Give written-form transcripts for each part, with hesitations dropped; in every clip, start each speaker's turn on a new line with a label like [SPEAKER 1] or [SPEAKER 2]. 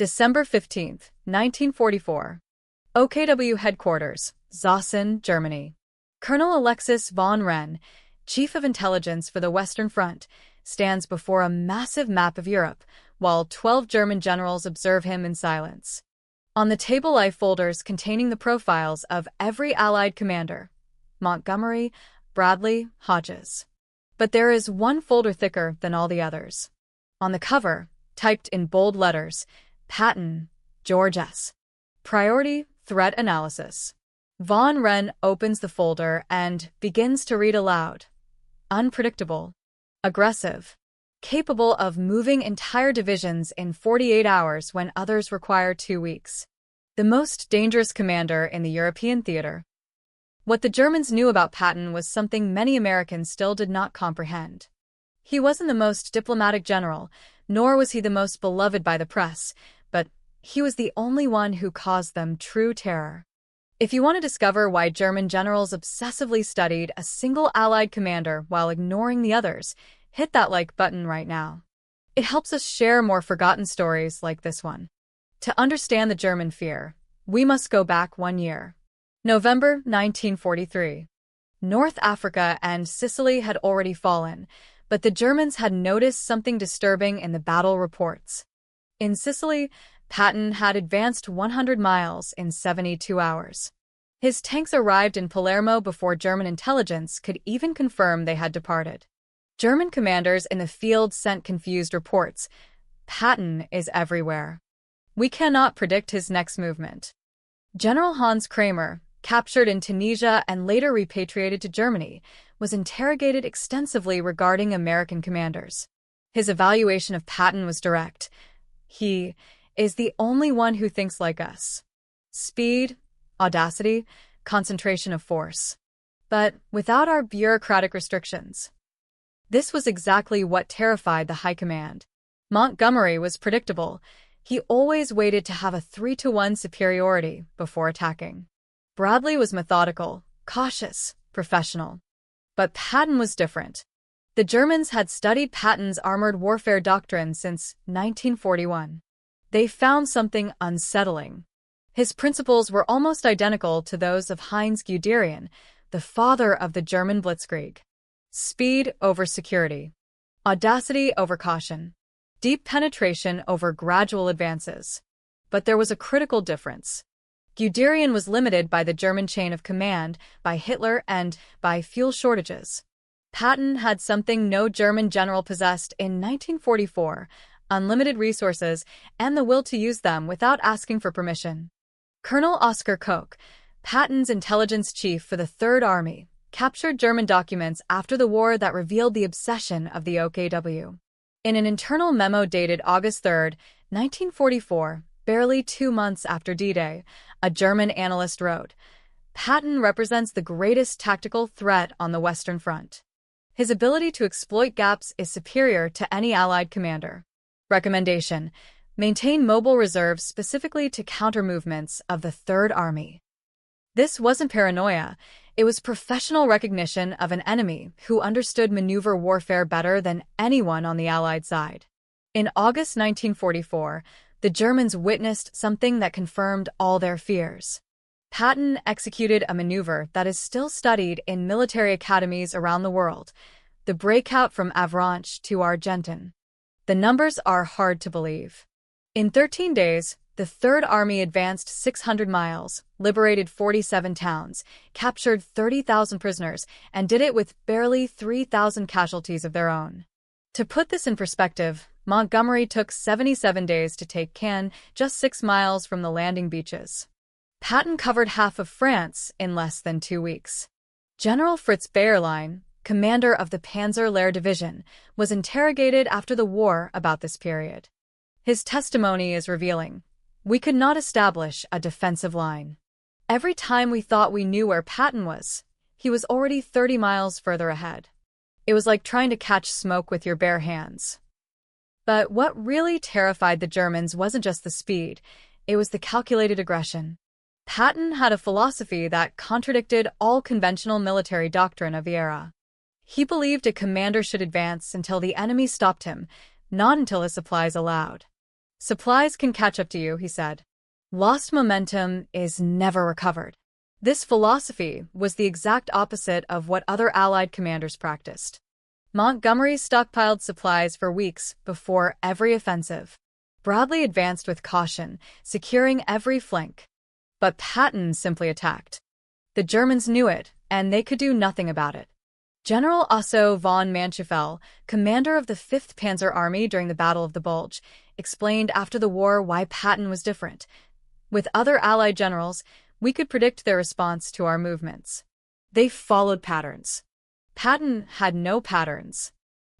[SPEAKER 1] December 15, 1944. OKW Headquarters, Zossen, Germany. Colonel Alexis von Wren, Chief of Intelligence for the Western Front, stands before a massive map of Europe, while 12 German generals observe him in silence. On the table lie folders containing the profiles of every Allied commander: Montgomery, Bradley, Hodges. But there is one folder thicker than all the others. On the cover, typed in bold letters, Patton, George S. Priority, Threat Analysis. Von Wren opens the folder and begins to read aloud. Unpredictable. Aggressive. Capable of moving entire divisions in 48 hours when others require 2 weeks. The most dangerous commander in the European theater. What the Germans knew about Patton was something many Americans still did not comprehend. He wasn't the most diplomatic general, nor was he the most beloved by the press, but he was the only one who caused them true terror. If you want to discover why German generals obsessively studied a single Allied commander while ignoring the others, hit that like button right now. It helps us share more forgotten stories like this one. To understand the German fear, we must go back 1 year. November 1943. North Africa and Sicily had already fallen, but the Germans had noticed something disturbing in the battle reports. In Sicily, Patton had advanced 100 miles in 72 hours. His tanks arrived in Palermo before German intelligence could even confirm they had departed. German commanders in the field sent confused reports. Patton is everywhere. We cannot predict his next movement. General Hans Kramer, captured in Tunisia and later repatriated to Germany, was interrogated extensively regarding American commanders. His evaluation of Patton was direct. He is the only one who thinks like us. Speed, audacity, concentration of force. But without our bureaucratic restrictions. This was exactly what terrified the high command. Montgomery was predictable. He always waited to have a 3-to-1 superiority before attacking. Bradley was methodical, cautious, professional. But Patton was different. The Germans had studied Patton's armored warfare doctrine since 1941. They found something unsettling. His principles were almost identical to those of Heinz Guderian, the father of the German Blitzkrieg. Speed over security. Audacity over caution. Deep penetration over gradual advances. But there was a critical difference. Guderian was limited by the German chain of command, by Hitler, and by fuel shortages. Patton had something no German general possessed in 1944, unlimited resources and the will to use them without asking for permission. Colonel Oskar Koch, Patton's intelligence chief for the Third Army, captured German documents after the war that revealed the obsession of the OKW. In an internal memo dated August 3, 1944, barely 2 months after D-Day, a German analyst wrote, "Patton represents the greatest tactical threat on the Western Front. His ability to exploit gaps is superior to any Allied commander." Recommendation: maintain mobile reserves specifically to counter movements of the Third Army. This wasn't paranoia. It was professional recognition of an enemy who understood maneuver warfare better than anyone on the Allied side. In August 1944, the Germans witnessed something that confirmed all their fears. Patton executed a maneuver that is still studied in military academies around the world, the breakout from Avranches to Argentan. The numbers are hard to believe. In 13 days, the Third Army advanced 600 miles, liberated 47 towns, captured 30,000 prisoners, and did it with barely 3,000 casualties of their own. To put this in perspective, Montgomery took 77 days to take Cannes, just 6 miles from the landing beaches. Patton covered half of France in less than 2 weeks. General Fritz Bayerlein, commander of the Panzer Lehr Division, was interrogated after the war about this period. His testimony is revealing. "We could not establish a defensive line. Every time we thought we knew where Patton was, he was already 30 miles further ahead. It was like trying to catch smoke with your bare hands." But what really terrified the Germans wasn't just the speed, it was the calculated aggression. Patton had a philosophy that contradicted all conventional military doctrine of the era. He believed a commander should advance until the enemy stopped him, not until his supplies allowed. Supplies can catch up to you, he said. Lost momentum is never recovered. This philosophy was the exact opposite of what other Allied commanders practiced. Montgomery stockpiled supplies for weeks before every offensive. Bradley advanced with caution, securing every flank. But Patton simply attacked. The Germans knew it, and they could do nothing about it. General Otto von Manschufel, commander of the 5th Panzer Army during the Battle of the Bulge, explained after the war why Patton was different. With other Allied generals, we could predict their response to our movements. They followed patterns. Patton had no patterns.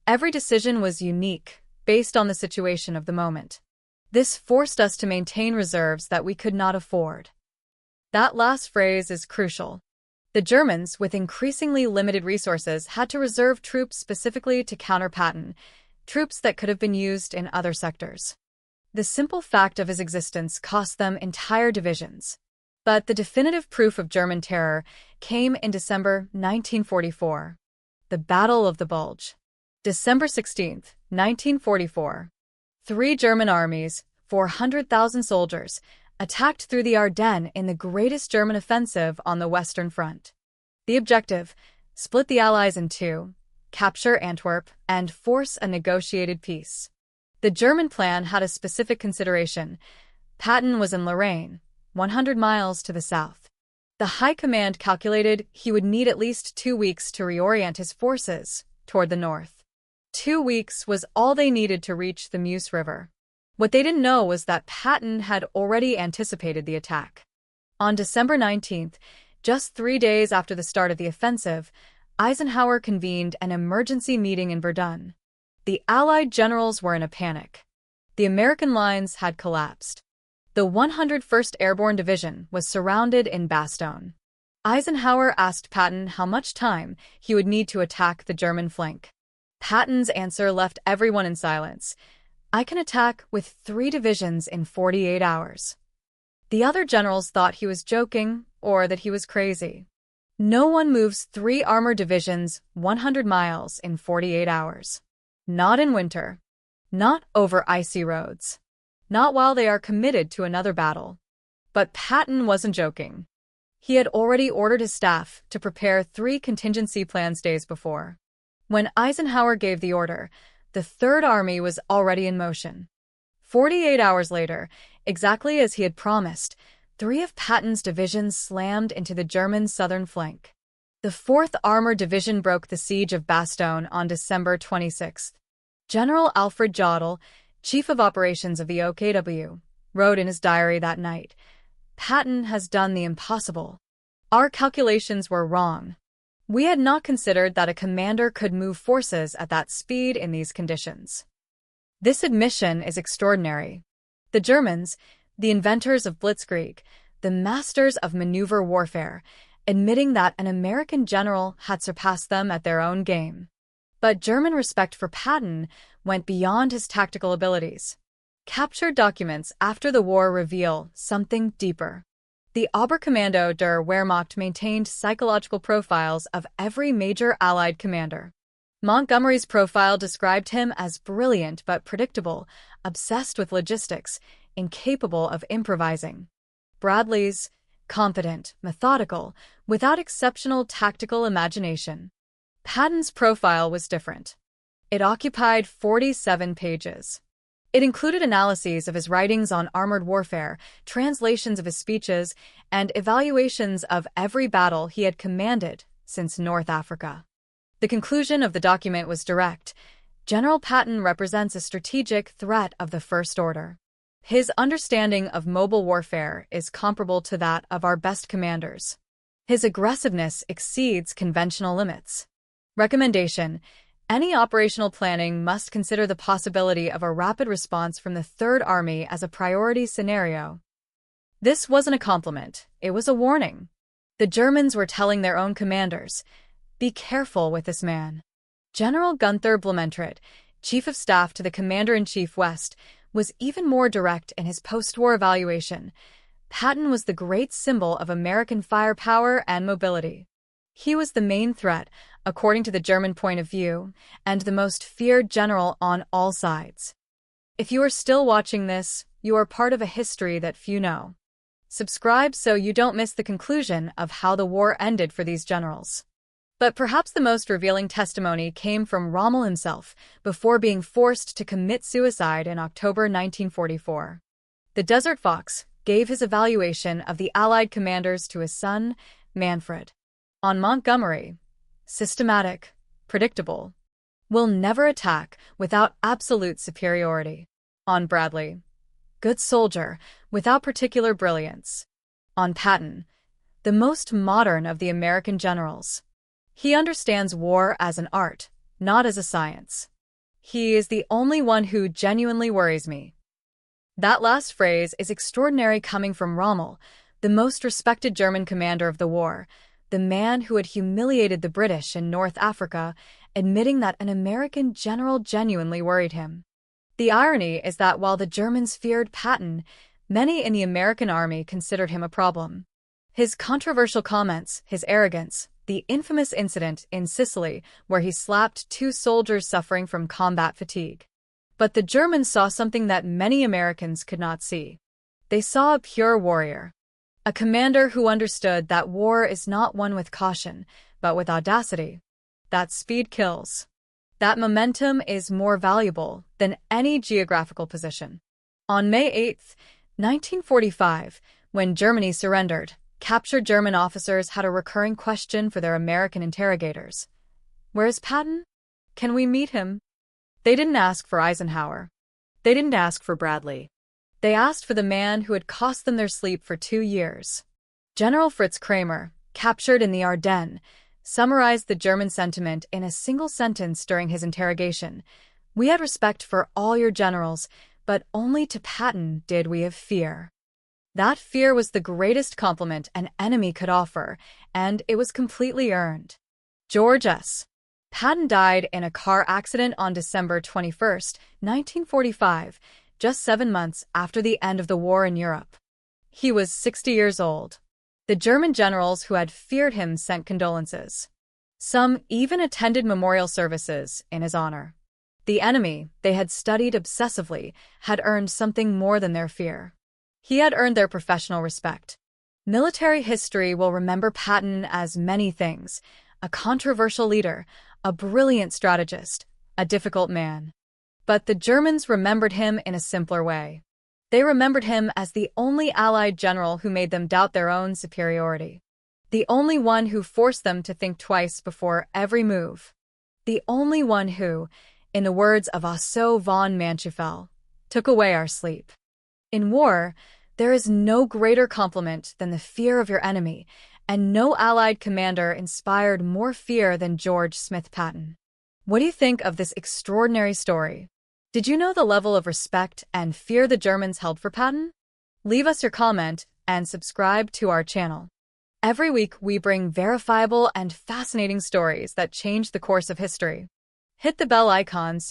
[SPEAKER 1] Every decision was unique, based on the situation of the moment. This forced us to maintain reserves that we could not afford. That last phrase is crucial. The Germans, with increasingly limited resources, had to reserve troops specifically to counter Patton, troops that could have been used in other sectors. The simple fact of his existence cost them entire divisions. But the definitive proof of German terror came in December 1944. The Battle of the Bulge. December 16, 1944. 3 German armies, 400,000 soldiers, attacked through the Ardennes in the greatest German offensive on the Western Front. The objective: split the Allies in two, capture Antwerp, and force a negotiated peace. The German plan had a specific consideration. Patton was in Lorraine, 100 miles to the south. The High Command calculated he would need at least 2 weeks to reorient his forces toward the north. 2 weeks was all they needed to reach the Meuse River. What they didn't know was that Patton had already anticipated the attack. On December 19th, just 3 days after the start of the offensive, Eisenhower convened an emergency meeting in Verdun. The Allied generals were in a panic. The American lines had collapsed. The 101st Airborne Division was surrounded in Bastogne. Eisenhower asked Patton how much time he would need to attack the German flank. Patton's answer left everyone in silence. "I can attack with 3 divisions in 48 hours. The other generals thought he was joking or that he was crazy. No one moves 3 armored divisions 100 miles in 48 hours. Not in winter. Not over icy roads. Not while they are committed to another battle." But Patton wasn't joking. He had already ordered his staff to prepare 3 contingency plans days before. When Eisenhower gave the order, the Third Army was already in motion. 48 hours later, exactly as he had promised, 3 of Patton's divisions slammed into the German southern flank. The 4th Armored Division broke the siege of Bastogne on December 26. General Alfred Jodl, Chief of Operations of the OKW, wrote in his diary that night, "Patton has done the impossible. Our calculations were wrong. We had not considered that a commander could move forces at that speed in these conditions." This admission is extraordinary. The Germans, the inventors of blitzkrieg, the masters of maneuver warfare, admitting that an American general had surpassed them at their own game. But German respect for Patton went beyond his tactical abilities. Captured documents after the war reveal something deeper. The Oberkommando der Wehrmacht maintained psychological profiles of every major Allied commander. Montgomery's profile described him as brilliant but predictable, obsessed with logistics, incapable of improvising. Bradley's confident, methodical, without exceptional tactical imagination. Patton's profile was different. It occupied 47 pages. It included analyses of his writings on armored warfare, translations of his speeches, and evaluations of every battle he had commanded since North Africa. The conclusion of the document was direct. General Patton represents a strategic threat of the first order. His understanding of mobile warfare is comparable to that of our best commanders. His aggressiveness exceeds conventional limits. Recommendation: any operational planning must consider the possibility of a rapid response from the Third Army as a priority scenario. This wasn't a compliment, it was a warning. The Germans were telling their own commanders, "Be careful with this man." General Gunther Blumentritt, Chief of Staff to the Commander-in-Chief West, was even more direct in his post-war evaluation. Patton was the great symbol of American firepower and mobility. He was the main threat, according to the German point of view, and the most feared general on all sides. If you are still watching this, you are part of a history that few know. Subscribe so you don't miss the conclusion of how the war ended for these generals. But perhaps the most revealing testimony came from Rommel himself before being forced to commit suicide in October 1944. The Desert Fox gave his evaluation of the Allied commanders to his son, Manfred. On Montgomery, systematic, predictable, will never attack without absolute superiority. On Bradley, good soldier without particular brilliance. On Patton, the most modern of the American generals. He understands war as an art, not as a science. He is the only one who genuinely worries me. That last phrase is extraordinary coming from Rommel, the most respected German commander of the war, the man who had humiliated the British in North Africa, admitting that an American general genuinely worried him. The irony is that while the Germans feared Patton, many in the American army considered him a problem. His controversial comments, his arrogance, the infamous incident in Sicily where he slapped 2 soldiers suffering from combat fatigue. But the Germans saw something that many Americans could not see. They saw a pure warrior. A commander who understood that war is not won with caution, but with audacity. That speed kills. That momentum is more valuable than any geographical position. On May 8, 1945, when Germany surrendered, captured German officers had a recurring question for their American interrogators. Where is Patton? Can we meet him? They didn't ask for Eisenhower. They didn't ask for Bradley. They asked for the man who had cost them their sleep for 2 years. General Fritz Kramer, captured in the Ardennes, summarized the German sentiment in a single sentence during his interrogation. We had respect for all your generals, but only to Patton did we have fear. That fear was the greatest compliment an enemy could offer, and it was completely earned. George S. Patton died in a car accident on December 21, 1945, just 7 months after the end of the war in Europe. He was 60 years old. The German generals who had feared him sent condolences. Some even attended memorial services in his honor. The enemy they had studied obsessively had earned something more than their fear. He had earned their professional respect. Military history will remember Patton as many things: a controversial leader, a brilliant strategist, a difficult man. But the Germans remembered him in a simpler way. They remembered him as the only Allied general who made them doubt their own superiority. The only one who forced them to think twice before every move. The only one who, in the words of Otto von Manschufel, took away our sleep. In war, there is no greater compliment than the fear of your enemy, and no Allied commander inspired more fear than George Smith Patton. What do you think of this extraordinary story? Did you know the level of respect and fear the Germans held for Patton? Leave us your comment and subscribe to our channel. Every week we bring verifiable and fascinating stories that change the course of history. Hit the bell icon so